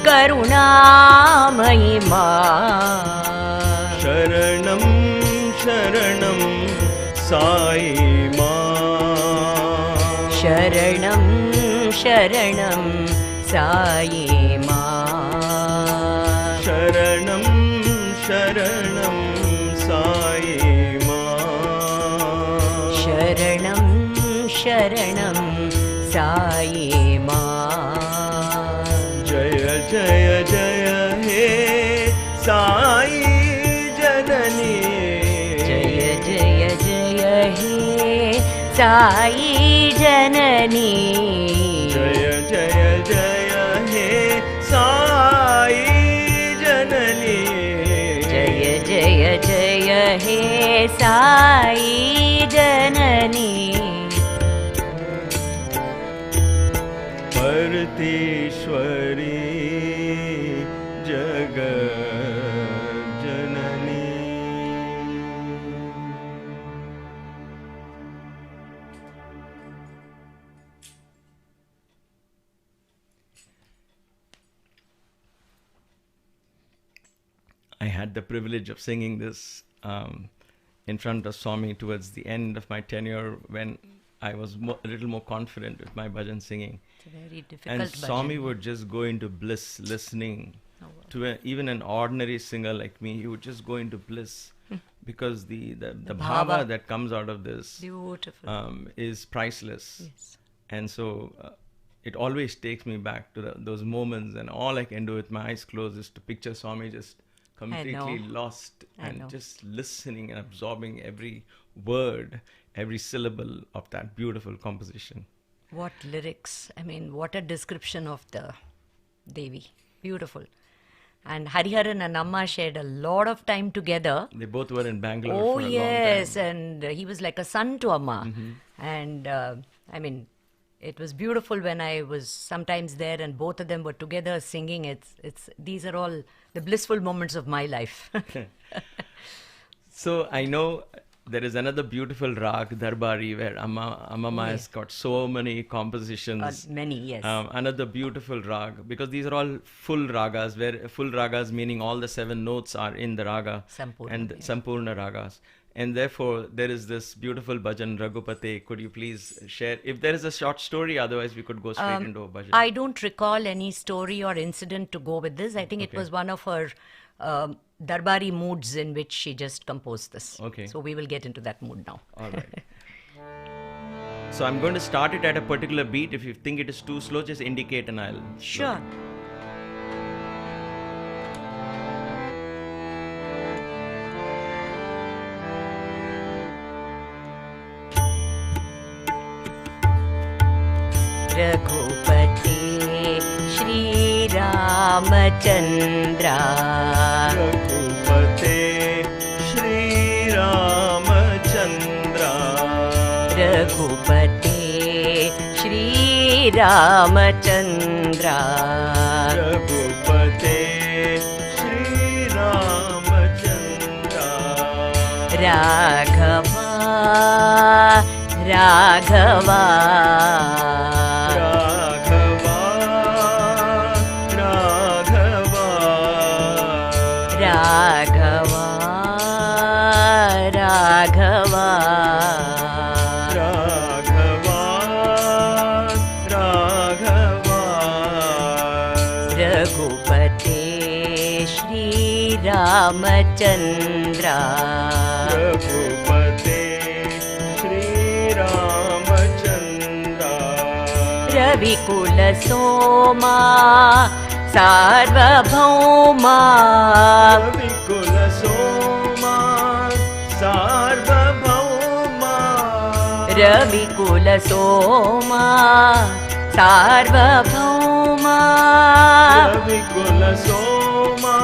करुणामयि मां शरणं शरणं साई मां शरणं शरणं साई मां शरणं शरणं साई मां शरणं शरणं साई मां जय जय जय हे साई जननी जय जय जय हे साई जननी जय जय जय हे साई जननी जय जय जय हे साई जननी पर्तीश्वरी जगज्जननी I had the privilege of singing this in front of Swami towards the end of my tenure, when I was a little more confident with my bhajan singing. It's a very difficult And Swami bhajan. would just go into bliss listening Oh, wow. to even an ordinary singer like me. He would just go into bliss because the bhava bhava. that comes out of this Beautiful. is priceless. Yes. And so it always takes me back to those moments, and all I can do with my eyes closed is to picture Swami just completely lost I and know. just listening and absorbing every word, every syllable of that beautiful composition. What lyrics. I mean, what a description of the Devi. Beautiful. And Hariharan and Amma shared a lot of time together. They both were in Bangalore Oh, for a yes. long time. And he was like a son to Amma. And I mean, it was beautiful when I was sometimes there and both of them were together singing. These are all the blissful moments of my life. So I know there is another beautiful rag, Darbari, where Amma has got so many compositions. Many, yes. Another beautiful rag, because these are all full ragas, where full ragas meaning all the 7 notes are in the raga. Sampurna, and yes. Sampurna ragas. And therefore, there is this beautiful bhajan, Raghupate. Could you please share? If there is a short story, otherwise we could go straight into a bhajan. I don't recall any story or incident to go with this. I think it was one of her Darbari moods in which she just composed this. Okay. So we will get into that mood now. All right. So I'm going to start it at a particular beat. If you think it is too slow, just indicate and I'll... Sure. Raghupati Shri Ramachandra Raghupate Shri Ramachandra Raghupati Shri Ramachandra Raghupate Shri Ramachandra Raghava Raghava Raghava Raghava Raghava Raghava Raghava Raghava Raghupate Shri Ramachandra Raghupate Shri Ramachandra Ravikula Soma Sarvabhauma Ravikula Soma Sarvabhauma Ravikula Soma Sarvabhauma Ravikula Soma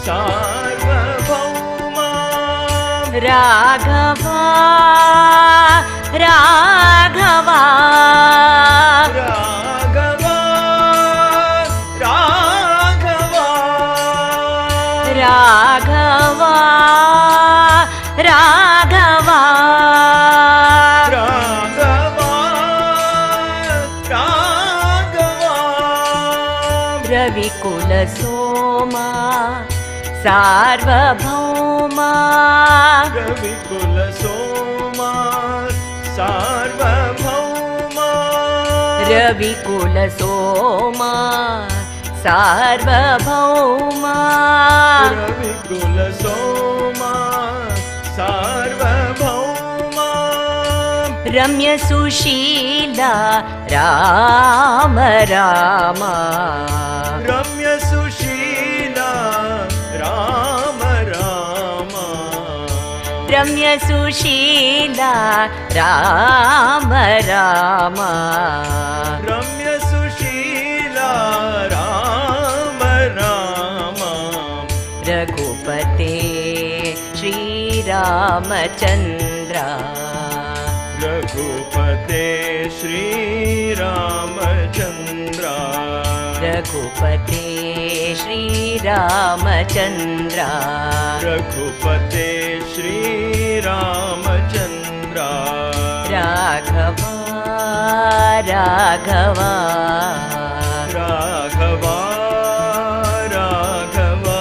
Sarvabhauma Raghava Raghava Raghava Raghava Raghava Raghava Raghava Raghava Ravikula Soma Sarvabhauma Ravikula Soma Sarvabhauma Ravikula Soma Sarvabhauma Ravikula Soma Sarvabhauma Ramya Sushila Rama Rama Ramya Sushila Rama Rama Ramya Sushila Rama Rama Ramya Sushila Rama Rama Raghupate Shri Ramachandra Raghupate Shri Ramachandra Raghupate Shri Ramachandra Raghupate Shri Ramachandra Raghava Raghava Raghava Raghava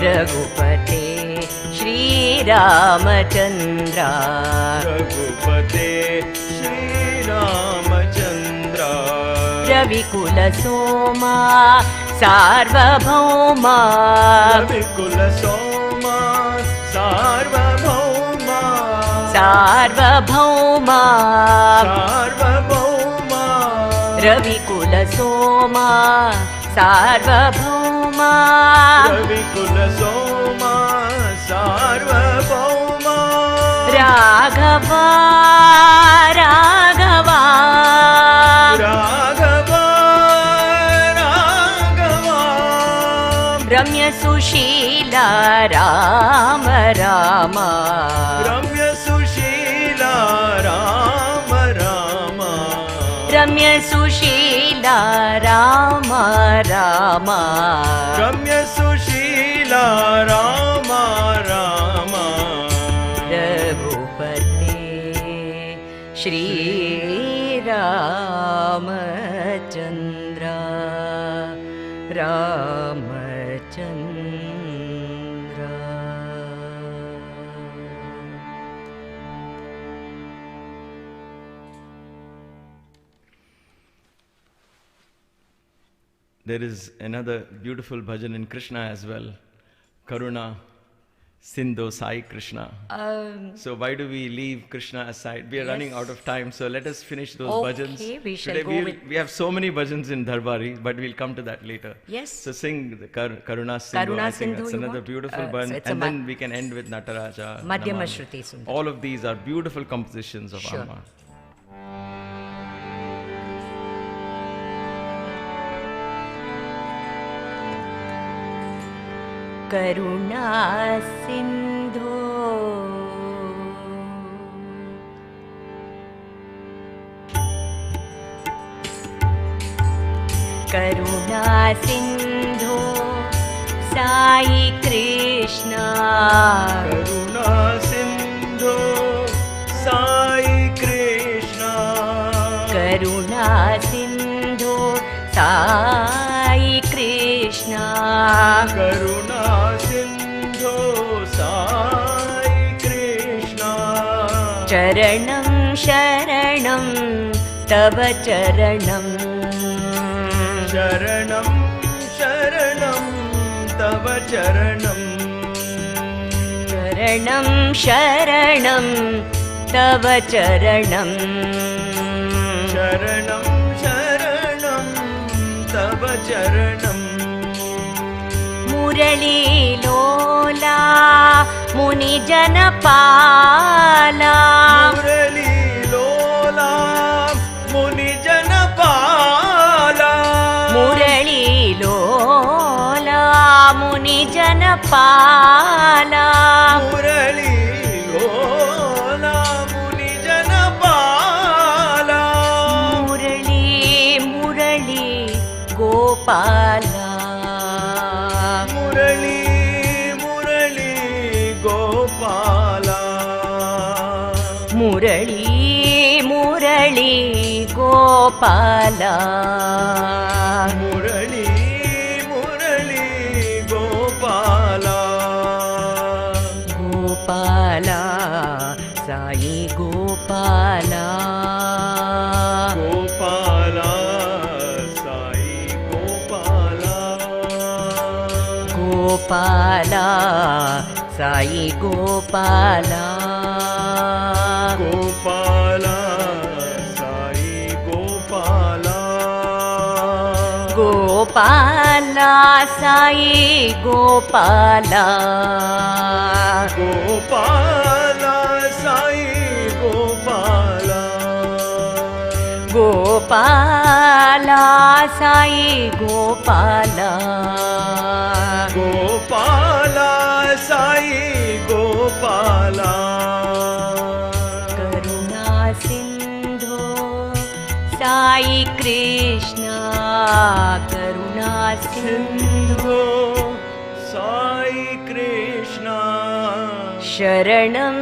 Raghupate Shri Ramachandra Raghupate Shri Ramachandra Ravikula Soma Sarvabhauma Ravikula Soma Sarvabhauma Sarvabhauma Sarvabhauma Ravikula Soma Sarvabhauma Amma, रविकुल Soma सार्वभौमा Raghava, Raghava, Raghava Raghava Ramya Sushila, Rama Rama, रम्य Sushila Ram Ram Ramya Sushila, Rama Rama, रम्य Sushila Ram Ram Raghupate Shri Ramachandra, Ramachandra. There is another beautiful bhajan in Krishna as well. Karuna Sindhu Sai Krishna. So why do we leave Krishna aside? We are running out of time, so let us finish those bhajans. Okay, we shall Today go with- we have so many bhajans in Dharbari, but we'll come to that later. Yes. So sing the Karuna Sindhu. Karuna I think Sindhu that's you another want? beautiful So bhajan. it's a And then we can end with Nataraja. Madhyama Namami. Shruti Sundar. All of these are beautiful compositions of Sure. Amma. Karuna Sindhu, Karuna Sindhu, Sai Krishna, Karuna Sindhu Sai Krishna Karuna Sindhu, Sai Krishna, Karuna Sindhu Sai Krishna Charanam Sharanam Tava Charanam, शरणं शरणं तव चरणं Charanam Sharanam Tava Charanam, शरणं शरणं तव चरणं Murali Lola Muni Janapala, मुरली लोला मुनि जनपाला Murali Lola Muni Janapala, मुरली लोला मुनि जनपाला Murali Murali Gopala, Murali Murali Gopala Murali Murali Gopala, Murali Murali Gopala Gopala, Sai Gopala, Gopala Sai Gopala Gopala, Sai Gopala, Gopala Sai Gopala Gopala, Sai Gopala, Gopala Sai Gopala Gopala, Sai Gopala, Gopala Sai Gopala Karuna Sindhu, Sai Krishna, Karuna Sindhu, Sindhu Sai Krishna Sharanam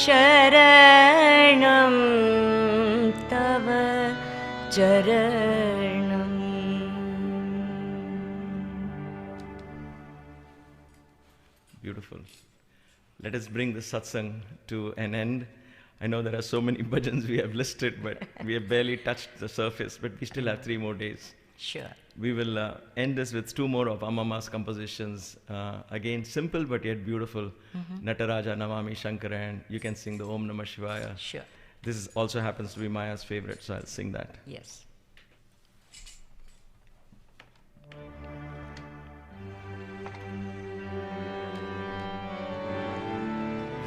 Sharanam Tava Charanam. Beautiful. Let us bring the satsang to an end. I know there are so many bhajans we have listed, but we have barely touched the surface, but we still have 3 more days. Sure. We will end this with 2 more of Amama's compositions. Again, simple but yet beautiful. Nataraja, Namami, Shankara, and you can sing the Om Namah Shivaya. Sure. This also happens to be Maya's favorite, so I'll sing that. Yes.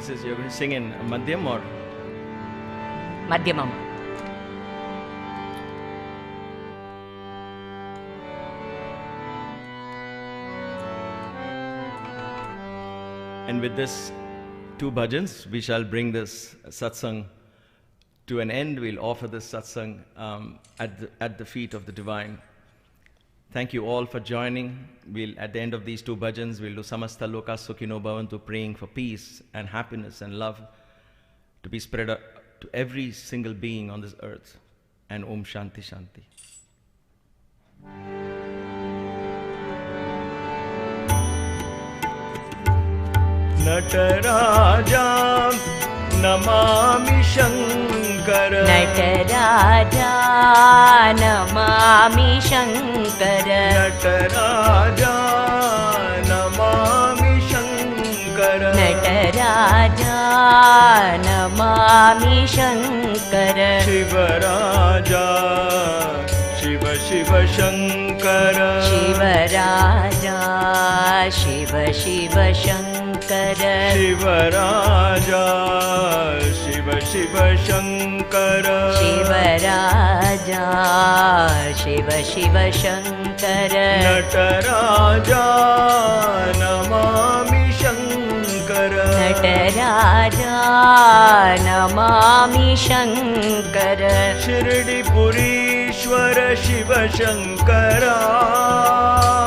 This is, you're going to sing in Madhyam or? Madhyamam. And with this 2 bhajans, we shall bring this satsang to an end. We'll offer this satsang at the feet of the Divine. Thank you all for joining. We'll, at the end of these 2 bhajans, we'll do Samasta Loka Sukhino Bhavantu, praying for peace and happiness and love to be spread out to every single being on this earth. And Om Shanti Shanti. Nataraja Namami Shankar Nataraja Namami Shankar Nataraja Namami Shankar Nataraja Namami Shankar Shivaraja Shiv Shiv Shankar Shivaraja Shiv Shiv Shankar Shivaraja Shiv Shiv Shankar Shivaraja Shiv Shiv Shankar Nataraja Namami Shankar Nataraja Namami Shankar शिरडीपुरीश्वर Shiv Shankara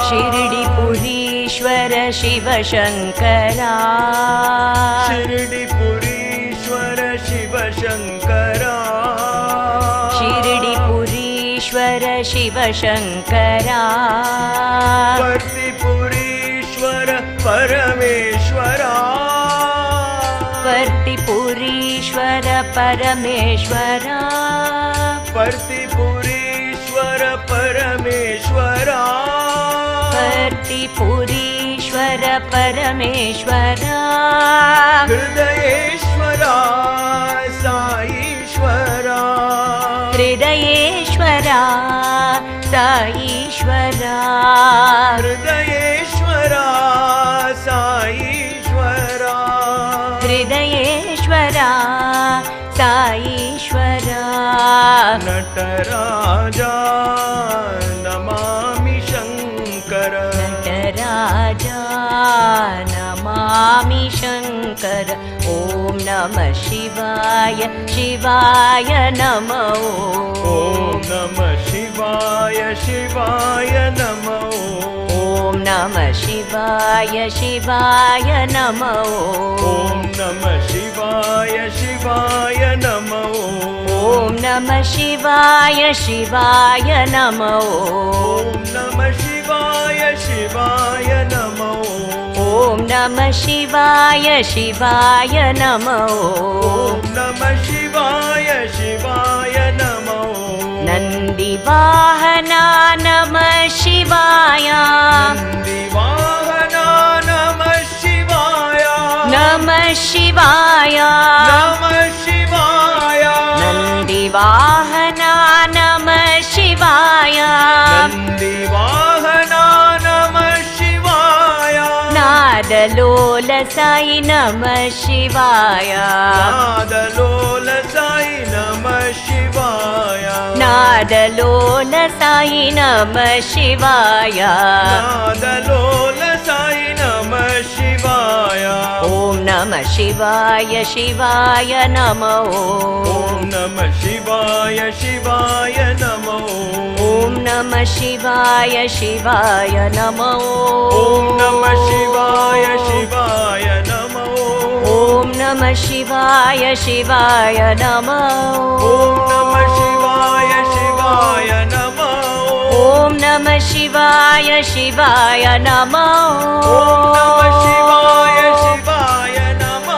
शिरडीपुरीश्वर Shiv Shankara शिरडीपुरीश्वर Shiv Shankara शिरडीपुरीश्वर Shiv Shankara वर्तिपुरीश्वर परमेश्वरा वर्तिपुरीश्वर परमेश्वरा वर्तिपुरीश्वर परमेश्वरा वर्तिपुरीश्वर परमेश्वरा हृदयेश्वरा साईश्वरा हृदयेश्वरा साईश्वरा हृदयेश्वरा साईश्वरा हृदयेश्वरा साईश्वरा नटराजा नमामि शंकर नटराजा नमामि शंकर ओम नमः शिवाय शिवाय नमो ओम नमः शिवाय शिवाय नमो ओम नमः शिवाय शिवाय नमो ओम नमः शिवाय शिवाय नमो ओम नमः शिवाय शिवाय नमो ओम नमः शिवाय शिवाय नमो ओम नमः शिवाय शिवाय नमो ओम नमः शिवाय शिवाय नमो नन्दिवाहना नमः शिवाय नन्दिवाहना नमः शिवाय नमः शिवाय नमः शिवाय नन्दिवाहना नमः शिवाय नन्दिवाहना नमः शिवाय नादलोल साई नमः शिवाय नादलोल साई नमः शिवाय नादलोल साई नमः शिवाय नादलोल साई नमः शिवाय ओम नमः शिवाय शिवाय नमो ओम नमः शिवाय शिवाय नमो ओम नमः शिवाय शिवाय नमो ओम नमः शिवाय शिवाय नमो ओम नमः शिवाय शिवाय नमो ओम नमः शिवाय शिवाय नमो ओम नमः शिवाय शिवाय नमो ओम नमः शिवाय शिवाय नमो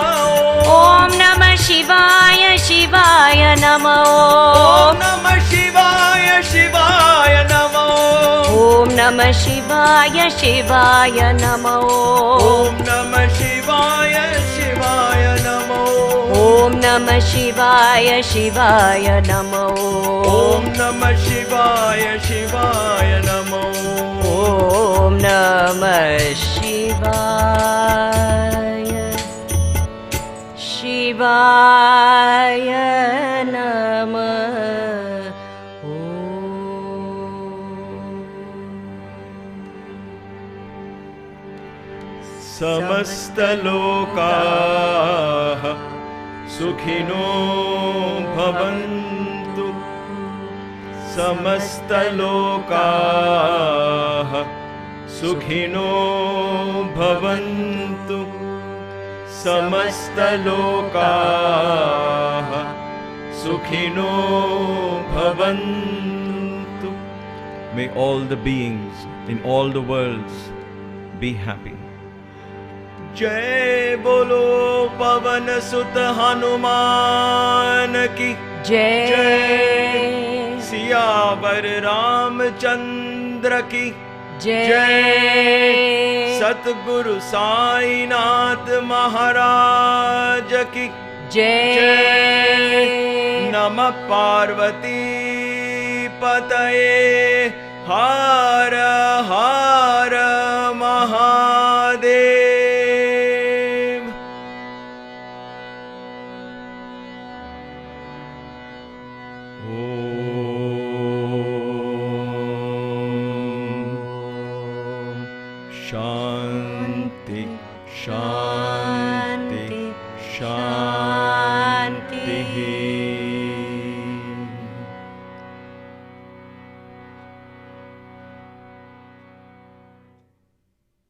ओम नमः शिवाय शिवाय नमो ओम नमः शिवाय शिवाय नमो ओम नमः शिवाय शिवाय नमो ओम नमः शिवाय शिवाय नमो ओम नमः शिवाय शिवाय नमो ओम नमः शिवाय Shivaya Namah. समस्तलोकाः सुखिनो भवन्तु समस्तलोकाः सुखिनो भवन्तु समस्तलोकाः सुखिनो भवन्तु. May all the beings in all the worlds be happy. जय बोलो पवन सुत हनुमान की Jai. सियावर रामचंद्र की Jai. सतगुरु साईनाथ महाराज की Jai. नमः पार्वती पतये हर हर